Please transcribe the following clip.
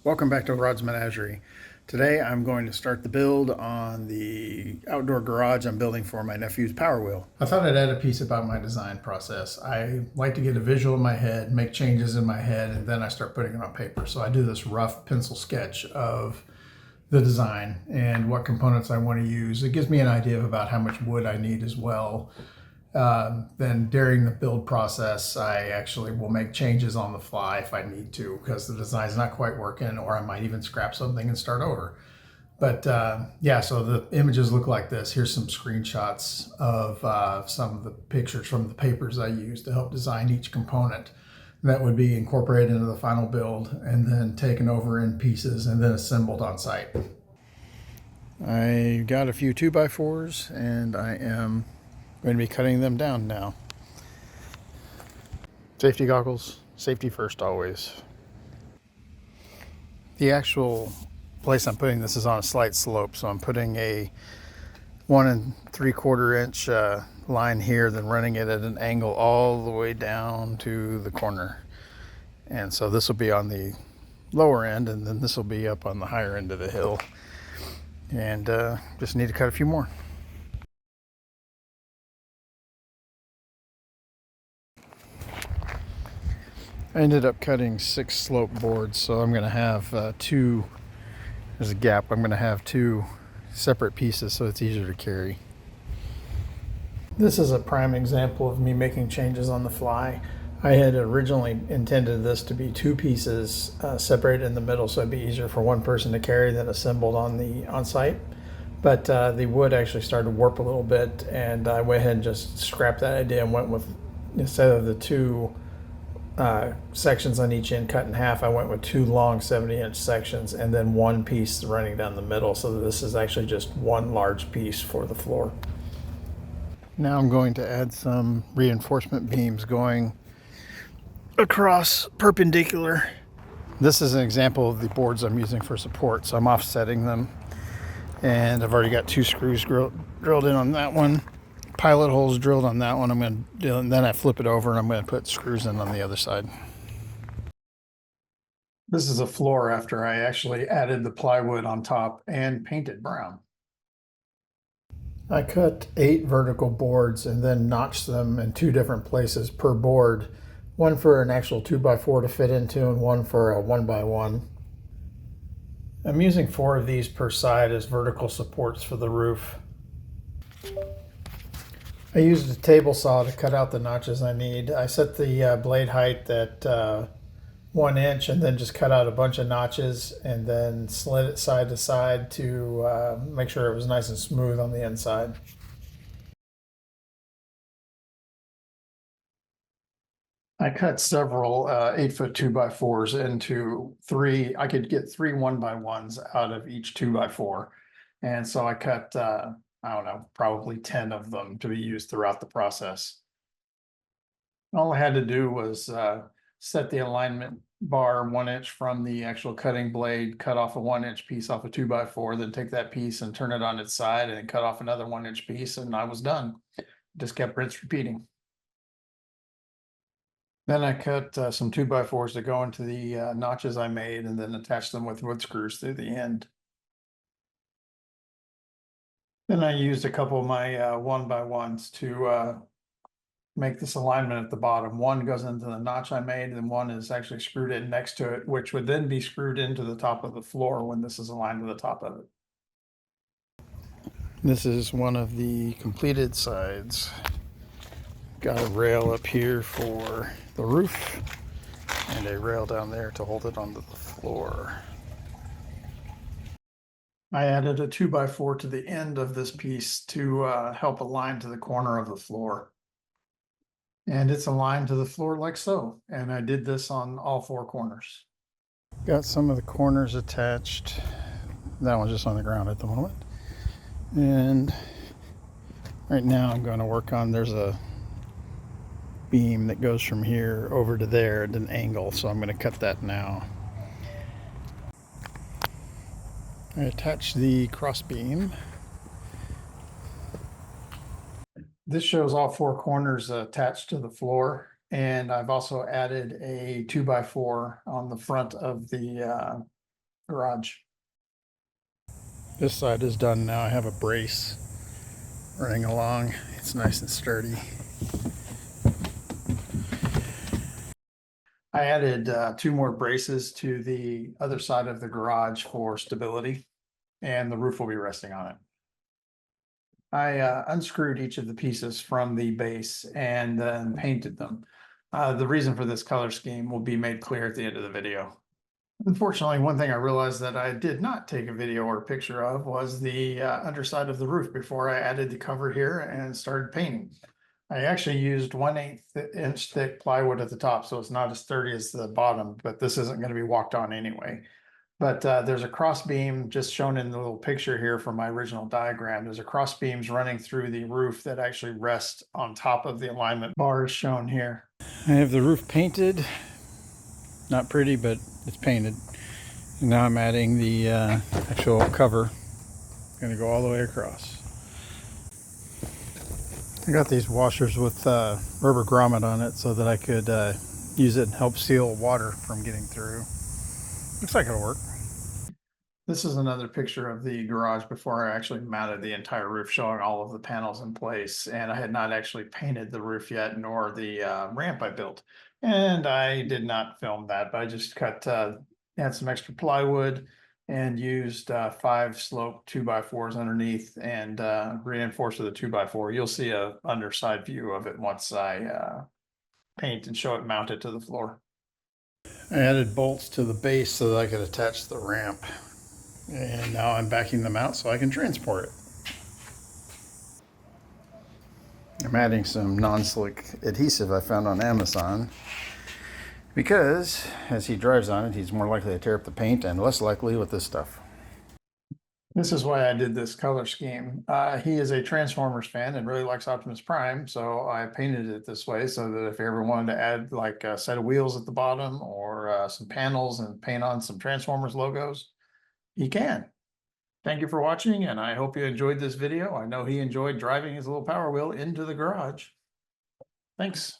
Welcome back to Rod's Menagerie. Today I'm going to start the build on the outdoor garage I'm building for my nephew's Powerwheel. I thought I'd add a piece about my design process. I like to get a visual in my head, make changes in my head, and then I start putting it on paper. So I do this rough pencil sketch of the design and what components I want to use. It gives me an idea about how much wood I need as well. Then during the build process, I actually will make changes on the fly if I need to, because the design's not quite working, or I might even scrap something and start over. But yeah, so the images look like this. Here's some screenshots of some of the pictures from the papers I used to help design each component. That would be incorporated into the final build and then taken over in pieces and then assembled on site. I got a few 2x4s and I am going to be cutting them down now. Safety goggles, safety first always. The actual place I'm putting this is on a slight slope, so I'm putting a 1 3/4 inch line here, then running it at an angle all the way down to the corner. And so this will be on the lower end, and then this will be up on the higher end of the hill. And just need to cut a few more. I ended up cutting 6 slope boards, so I'm going to have there's a gap, I'm going to have 2 separate pieces so it's easier to carry. This is a prime example of me making changes on the fly. I had originally intended this to be 2 pieces separated in the middle, so it'd be easier for one person to carry than assembled on site. But the wood actually started to warp a little bit, and I went ahead and just scrapped that idea and went with, instead of the 2 sections on each end cut in half, I went with 2 long 70-inch sections and then 1 piece running down the middle, so that this is actually just 1 large piece for the floor. Now I'm going to add some reinforcement beams going across perpendicular. This is an example of the boards I'm using for support, so I'm offsetting them, and I've already got 2 screws drilled in on that one, pilot holes drilled on that one. I'm going to do, and then I flip it over and I'm going to put screws in on the other side. This is a floor after I actually added the plywood on top and painted brown. I cut 8 vertical boards and then notched them in 2 different places per board, one for an actual 2x4 to fit into and one for a 1x1. I'm using 4 of these per side as vertical supports for the roof. I used a table saw to cut out the notches I need. I set the blade height at 1 inch and then just cut out a bunch of notches and then slid it side to side to make sure it was nice and smooth on the inside. I cut several 8-foot 2x4s into 3. I could get 3 1x1s out of each 2x4. And so I cut, I don't know, probably 10 of them to be used throughout the process. All I had to do was set the alignment bar 1 inch from the actual cutting blade, cut off a 1 inch piece off a 2x4, then take that piece and turn it on its side and cut off another 1 inch piece, and I was done. Just kept rinse repeating. Then I cut some 2x4s to go into the notches I made and then attach them with wood screws through the end. Then I used a couple of my 1x1s to make this alignment at the bottom. One goes into the notch I made, and one is actually screwed in next to it, which would then be screwed into the top of the floor when this is aligned to the top of it. This is one of the completed sides. Got a rail up here for the roof and a rail down there to hold it onto the floor. I added a 2x4 to the end of this piece to help align to the corner of the floor. And it's aligned to the floor like so. And I did this on all 4 corners. Got some of the corners attached. That one's just on the ground at the moment. And right now I'm going to work on, there's a beam that goes from here over to there at an angle, so I'm going to cut that now. I attach the cross beam. This shows all 4 corners attached to the floor, and I've also added a 2x4 on the front of the garage. This side is done now. I have a brace running along. It's nice and sturdy. I added 2 more braces to the other side of the garage for stability, and the roof will be resting on it. I unscrewed each of the pieces from the base and then painted them. The reason for this color scheme will be made clear at the end of the video. Unfortunately, one thing I realized that I did not take a video or picture of was the underside of the roof before I added the cover here and started painting. I actually used 1/8 inch thick plywood at the top, so it's not as sturdy as the bottom, but this isn't going to be walked on anyway. But there's a cross beam just shown in the little picture here from my original diagram. There's a cross beams running through the roof that actually rest on top of the alignment bars shown here. I have the roof painted. Not pretty, but it's painted. And now I'm adding the actual cover. Going to go all the way across. I got these washers with rubber grommet on it so that I could use it and help seal water from getting through. Looks like it'll work. This is another picture of the garage before I actually mounted the entire roof, showing all of the panels in place. And I had not actually painted the roof yet, nor the ramp I built. And I did not film that, but I just had some extra plywood and used 5 slope 2x4s underneath and reinforced with a 2x4. You'll see a underside view of it once I paint and show it mounted to the floor. I added bolts to the base so that I could attach the ramp. And now I'm backing them out so I can transport it. I'm adding some non-slick adhesive I found on Amazon because as he drives on it, he's more likely to tear up the paint and less likely with this stuff. This is why I did this color scheme. He is a Transformers fan and really likes Optimus Prime, so I painted it this way so that if you ever wanted to add like a set of wheels at the bottom or some panels and paint on some Transformers logos, he can. Thank you for watching, and I hope you enjoyed this video. I know he enjoyed driving his little Power Wheel into the garage. Thanks.